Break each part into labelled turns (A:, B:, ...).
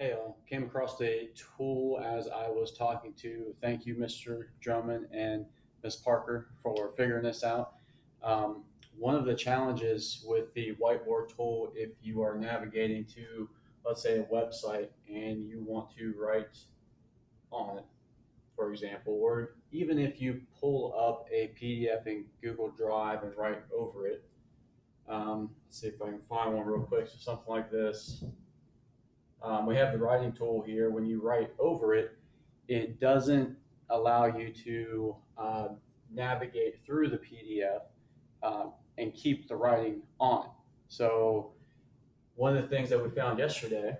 A: Hey, came across a tool as I was talking to. Thank you, Mr. Drummond and Ms. Parker, for figuring this out. Um, One of the challenges with the whiteboard tool, if you are navigating to, let's say, a website and you want to write on it, for example, or even if you pull up a PDF in Google Drive and write over it. Let's see if I can find one real quick. So something like this. We have the writing tool here. When you write over it, it doesn't allow you to navigate through the PDF and keep the writing on. So one of the things that we found yesterday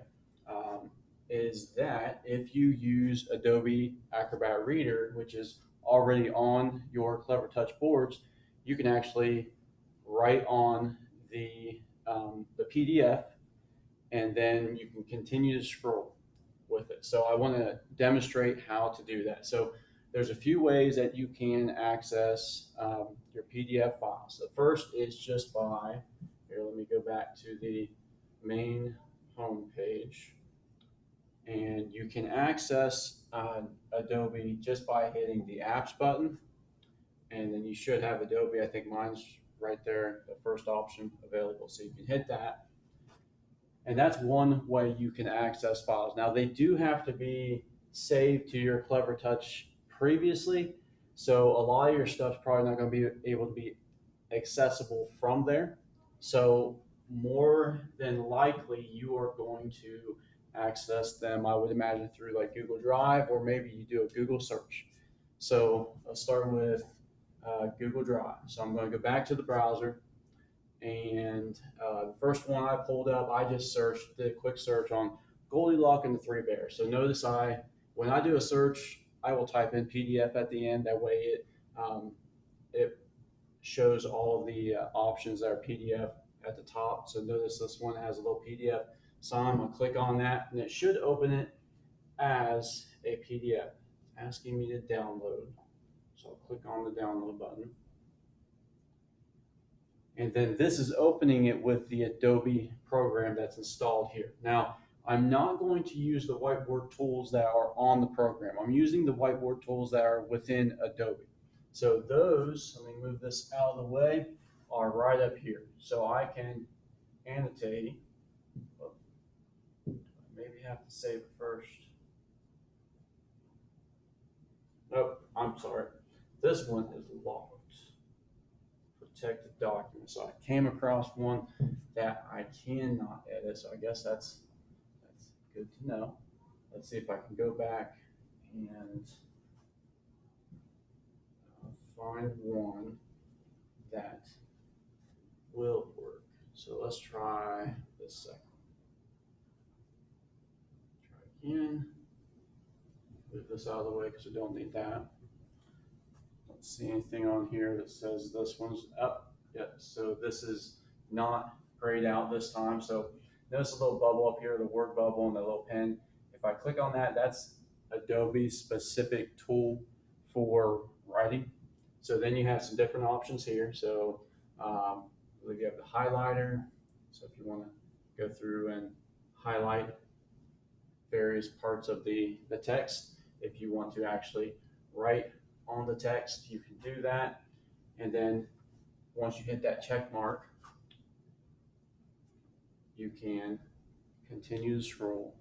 A: is that if you use Adobe Acrobat Reader, which is already on your Clevertouch boards, you can actually write on the PDF, and then you can continue to scroll with it. So I want to demonstrate how to do that. So there's a few ways that you can access your PDF files. The first is just by, here, let me go back to the main home page. And you can access Adobe just by hitting the apps button. And then you should have Adobe. I think mine's right there, the first option available. So you can hit that. And that's one way you can access files. Now, they do have to be saved to your Clevertouch previously. So a lot of your stuff's probably not going to be able to be accessible from there. So more than likely, you are going to access them, I would imagine, through like Google Drive, or maybe you do a Google search. So let's start with Google Drive. So I'm going to go back to the browser, and the first one I pulled up, I just searched, did a quick search on Goldilocks and the Three Bears. So notice when I do a search, I will type in PDF at the end. That way it shows all the options that are PDF at the top. So notice this one has a little PDF sign. I'm gonna click on that, and it should open it as a PDF. It's asking me to download. So I'll click on the download button. And then this is opening it with the Adobe program that's installed here. Now, I'm not going to use the whiteboard tools that are on the program. I'm using the whiteboard tools that are within Adobe. So those, let me move this out of the way, are right up here. So I can annotate. Maybe have to save it first. Nope, I'm sorry. This one is locked. Protected document. So I came across one that I cannot edit. So I guess that's good to know. Let's see if I can go back and find one that will work. So let's try this second. Try again. Move this out of the way because we don't need that. Don't see anything on here that says this one's up. Yep. So this is not grayed out this time. So notice a little bubble up here, the word bubble and the little pen. If I click on that, that's Adobe's specific tool for writing. So then you have some different options here. So I believe you have the highlighter. So if you want to go through and highlight various parts of the text, if you want to actually write on the text, you can do that. And then once you hit that check mark, you can continue to scroll,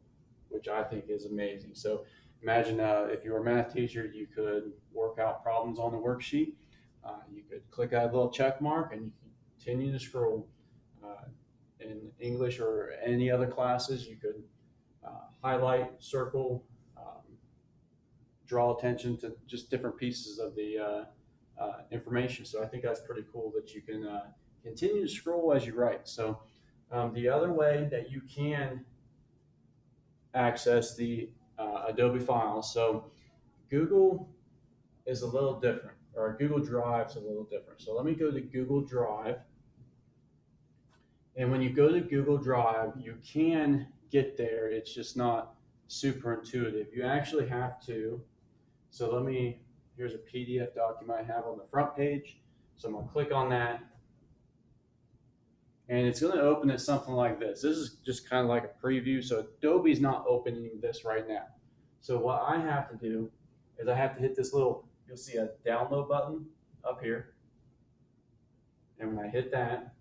A: which I think is amazing. So imagine if you were a math teacher, you could work out problems on the worksheet. You could click that little check mark and you can continue to scroll. In English or any other classes, you could highlight, circle, draw attention to just different pieces of the information. So I think that's pretty cool that you can continue to scroll as you write. So the other way that you can access the Adobe files, so Google is a little different, or Google Drive is a little different. So let me go to Google Drive. And when you go to Google Drive, you can get there. It's just not super intuitive. You actually have to. So here's a PDF document I have on the front page. So I'm going to click on that. and it's going to open it something like this. This is just kind of like a preview. So Adobe's not opening this right now. So what I have to do is I have to hit this little, you'll see a download button up here. And when I hit that,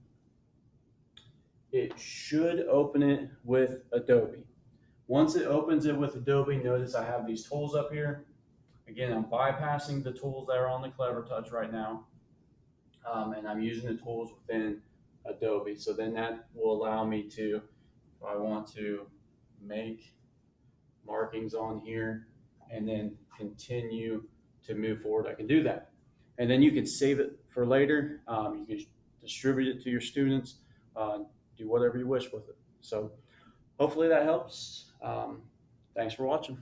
A: it should open it with Adobe. Once it opens it with Adobe, notice I have these tools up here. Again, I'm bypassing the tools that are on the Clevertouch right now, and I'm using the tools within Adobe. So then that will allow me to, if I want to make markings on here and then continue to move forward, I can do that. And then you can save it for later. You can distribute it to your students, do whatever you wish with it. So hopefully that helps. Thanks for watching.